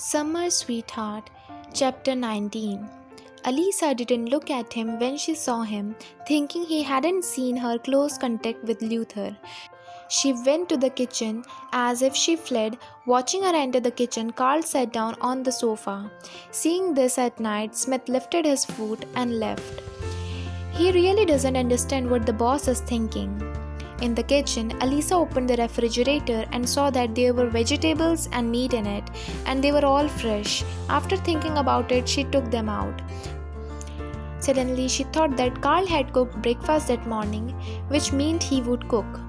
Summer Sweetheart, Chapter 19. Alisa didn't look at him when she saw him, thinking he hadn't seen her close contact with Luther. She went to the kitchen as if she fled. Watching her enter the kitchen, Carl sat down on the sofa. Seeing this at night, Smith lifted his foot and left. He really doesn't understand what the boss is thinking. In the kitchen, Alisa opened the refrigerator and saw that there were vegetables and meat in it, and they were all fresh. After thinking about it, she took them out. Suddenly, she thought that Carl had cooked breakfast that morning, which meant he would cook.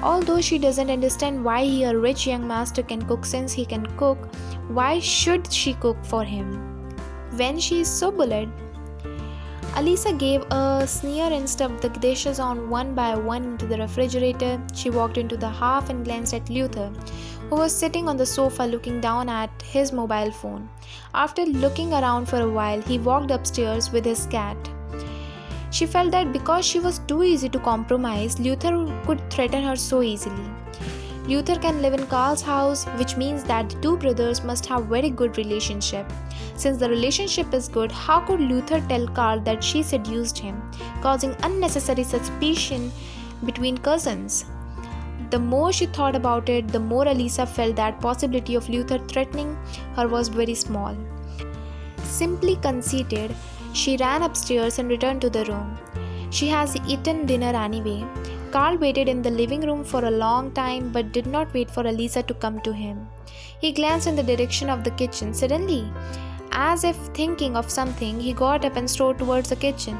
Although she doesn't understand why a rich young master can cook since he can cook, why should she cook for him? When she is so bullied, Alisa gave a sneer and stuffed the dishes on one by one into the refrigerator. She walked into the half and glanced at Luther, who was sitting on the sofa looking down at his mobile phone. After looking around for a while, he walked upstairs with his cat. She felt that because she was too easy to compromise, Luther could threaten her so easily. Luther can live in Carl's house, which means that the two brothers must have very good relationship. Since the relationship is good, how could Luther tell Carl that she seduced him, causing unnecessary suspicion between cousins? The more she thought about it, the more Alisa felt that possibility of Luther threatening her was very small. Simply conceited, she ran upstairs and returned to the room. She has eaten dinner anyway. Carl waited in the living room for a long time but did not wait for Alisa to come to him. He glanced in the direction of the kitchen. Suddenly, as if thinking of something, he got up and strode towards the kitchen.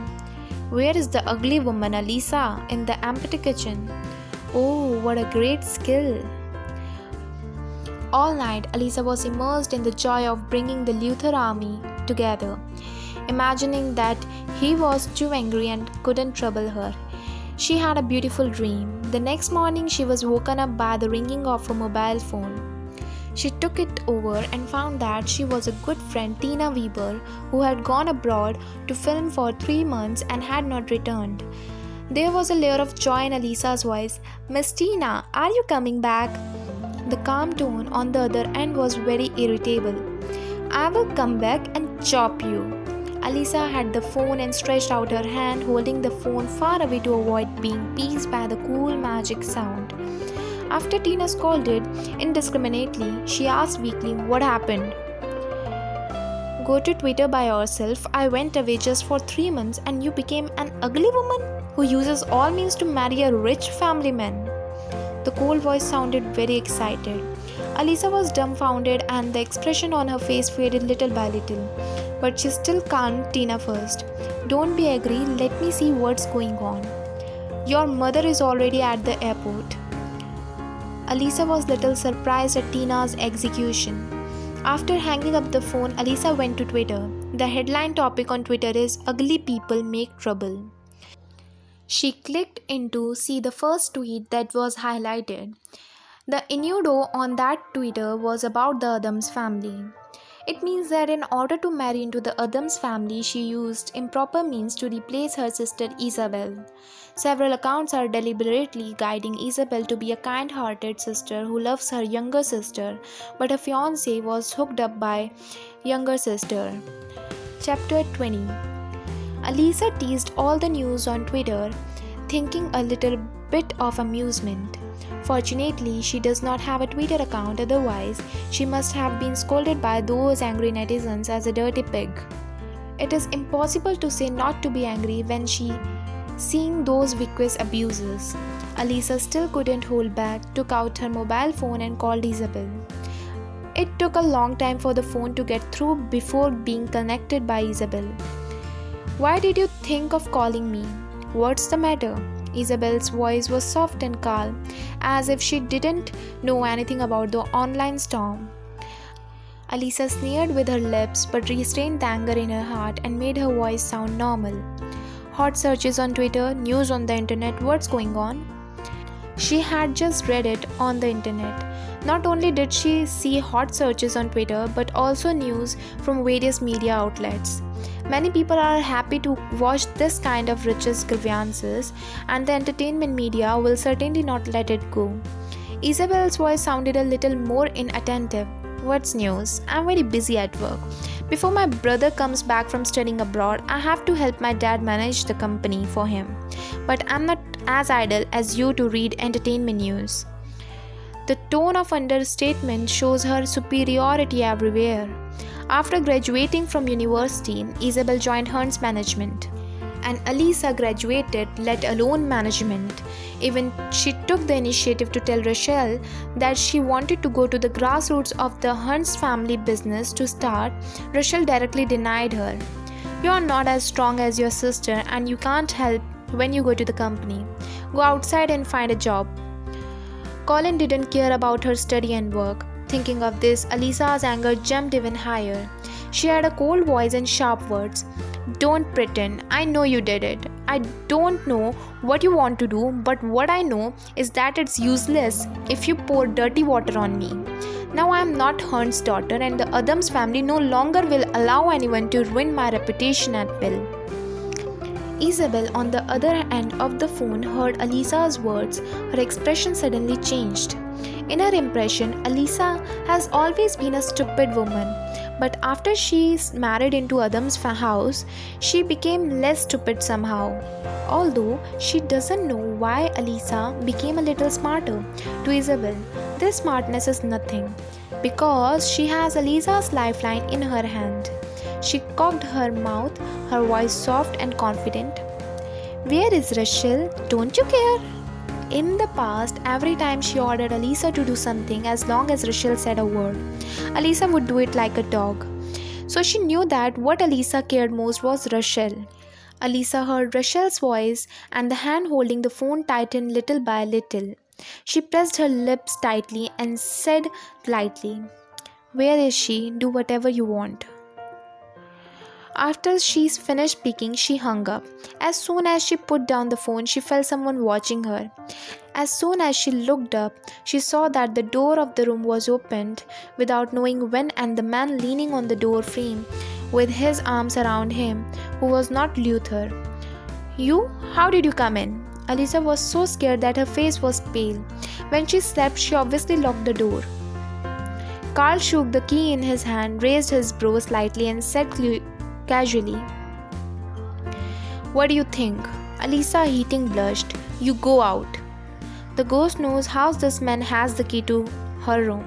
Where is the ugly woman, Alisa? In the empty kitchen. Oh, what a great skill! All night, Alisa was immersed in the joy of bringing the Luther army together, imagining that he was too angry and couldn't trouble her. She had a beautiful dream. The next morning, she was woken up by the ringing of her mobile phone. She took it over and found that she was a good friend, Tina Weber, who had gone abroad to film for 3 months and had not returned. There was a layer of joy in Alisa's voice. Miss Tina, are you coming back? The calm tone on the other end was very irritable. I will come back and chop you. Alisa had the phone and stretched out her hand, holding the phone far away to avoid being pieced by the cool magic sound. After Tina scolded indiscriminately, she asked weakly, what happened? Go to Twitter by yourself. I went away just for 3 months and you became an ugly woman who uses all means to marry a rich family man. The cold voice sounded very excited. Alisa was dumbfounded and the expression on her face faded little by little. But she still calmed Tina first. Don't be angry, let me see what's going on. Your mother is already at the airport. Alisa was little surprised at Tina's execution. After hanging up the phone, Alisa went to Twitter. The headline topic on Twitter is Ugly People Make Trouble. She clicked in to see the first tweet that was highlighted. The innuendo on that Twitter was about the Adams family. It means that in order to marry into the Adams family, she used improper means to replace her sister Isabel. Several accounts are deliberately guiding Isabel to be a kind-hearted sister who loves her younger sister, but her fiancé was hooked up by younger sister. Chapter 20. Alisa teased all the news on Twitter, thinking a little bit of amusement. Fortunately, she does not have a Twitter account, otherwise, she must have been scolded by those angry netizens as a dirty pig. It is impossible to say not to be angry when she seeing those vicious abuses. Alisa still couldn't hold back, took out her mobile phone and called Isabel. It took a long time for the phone to get through before being connected by Isabel. Why did you think of calling me? What's the matter? Isabel's voice was soft and calm, as if she didn't know anything about the online storm. Alisa sneered with her lips but restrained the anger in her heart and made her voice sound normal. Hot searches on Twitter, news on the internet, what's going on? She had just read it on the internet. Not only did she see hot searches on Twitter, but also news from various media outlets. Many people are happy to watch this kind of riches grievances, and the entertainment media will certainly not let it go. Isabel's voice sounded a little more inattentive. What's news? I'm very busy at work. Before my brother comes back from studying abroad, I have to help my dad manage the company for him. But I'm not as idle as you to read entertainment news. The tone of understatement shows her superiority everywhere. After graduating from university, Isabel joined Hearn's management. And Alisa graduated, let alone management. Even she took the initiative to tell Rachel that she wanted to go to the grassroots of the Hearns family business to start. Rachel directly denied her. "You are not as strong as your sister and you can't help when you go to the company. Go outside and find a job." Colin didn't care about her study and work. Thinking of this, Alisa's anger jumped even higher. She had a cold voice and sharp words. "Don't pretend. I know you did it. I don't know what you want to do, but what I know is that it's useless if you pour dirty water on me. Now I am not Hearn's daughter, and the Adams family no longer will allow anyone to ruin my reputation at will." Isabel, on the other end of the phone, heard Alisa's words. Her expression suddenly changed. In her impression, Alisa has always been a stupid woman, but after she married into Adam's house, she became less stupid somehow. Although she doesn't know why Alisa became a little smarter. To Isabel, this smartness is nothing, because she has Alisa's lifeline in her hand. She cocked her mouth, her voice soft and confident. "Where is Rachel? Don't you care?" In the past, every time she ordered Alisa to do something, as long as Rachel said a word, Alisa would do it like a dog. So she knew that what Alisa cared most was Rachel. Alisa heard Rachel's voice, and the hand holding the phone tightened little by little. She pressed her lips tightly and said lightly, "Where is she? Do whatever you want." After she finished speaking, she hung up. As soon as she put down the phone, she felt someone watching her. As soon as she looked up, she saw that the door of the room was opened without knowing when, and the man leaning on the door frame with his arms around him, who was not Luther. "You? How did you come in?" Alisa was so scared that her face was pale. When she slept, she obviously locked the door. Carl shook the key in his hand, raised his brows slightly, and said casually, "What do you think?" Alisa, heating, blushed. "You go out. The ghost knows how this man has the key to her room."